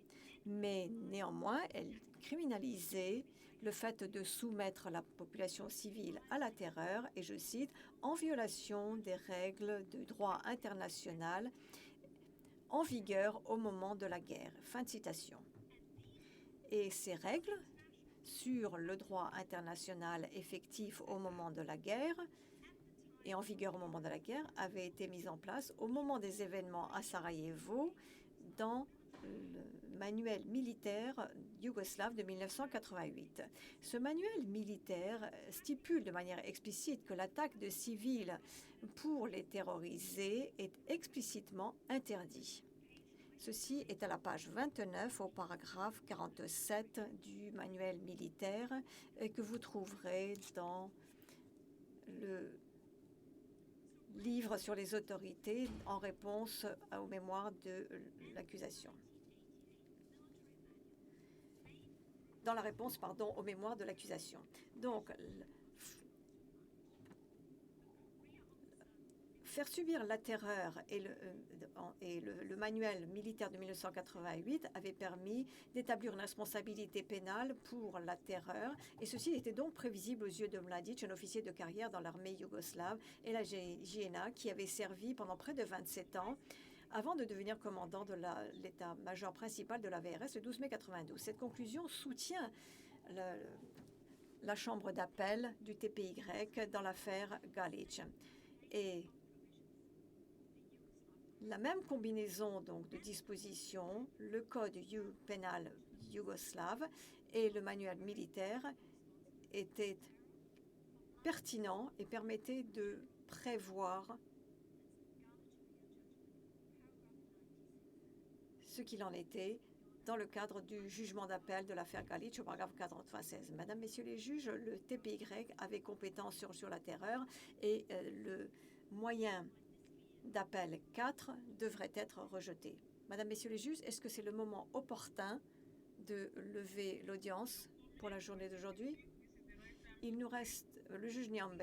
mais néanmoins, elle criminalisait le fait de soumettre la population civile à la terreur, et je cite, en violation des règles du droit international en vigueur au moment de la guerre. Fin de citation. Et ces règles sur le droit international effectif au moment de la guerre et en vigueur au moment de la guerre avaient été mises en place au moment des événements à Sarajevo dans le manuel militaire yougoslave de 1988. Ce manuel militaire stipule de manière explicite que l'attaque de civils pour les terroriser est explicitement interdit. Ceci est à la page 29 au paragraphe 47 du manuel militaire que vous trouverez dans le livre sur les autorités en réponse aux mémoires de l'accusation. Dans la réponse, aux mémoires de l'accusation. Donc, faire subir la terreur et le manuel militaire de 1988 avait permis d'établir une responsabilité pénale pour la terreur, et ceci était donc prévisible aux yeux de Mladic, un officier de carrière dans l'armée yougoslave et la JNA qui avait servi pendant près de 27 ans avant de devenir commandant de l'état-major principal de la VRS le 12 mai 1992. Cette conclusion soutient la chambre d'appel du TPY dans l'affaire Galic. Et la même combinaison donc de dispositions, le code pénal yougoslave et le manuel militaire étaient pertinents et permettaient de prévoir ce qu'il en était dans le cadre du jugement d'appel de l'affaire Galic au paragraphe 96. Madame, Messieurs les juges, le TPY avait compétence sur la terreur et le moyen d'appel 4 devrait être rejeté. Madame, Messieurs les juges, est-ce que c'est le moment opportun de lever l'audience pour la journée d'aujourd'hui? Il nous reste le juge Nyambe.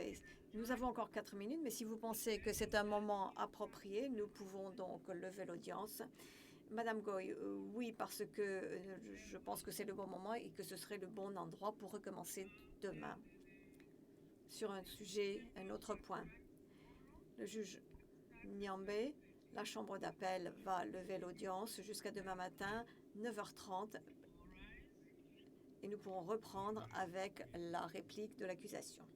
Nous avons encore 4 minutes, mais si vous pensez que c'est un moment approprié, nous pouvons donc lever l'audience. Madame Goy, oui, parce que je pense que c'est le bon moment et que ce serait le bon endroit pour recommencer demain sur un sujet, un autre point. Le juge Nyambe, la chambre d'appel va lever l'audience jusqu'à demain matin, 9h30, et nous pourrons reprendre avec la réplique de l'accusation.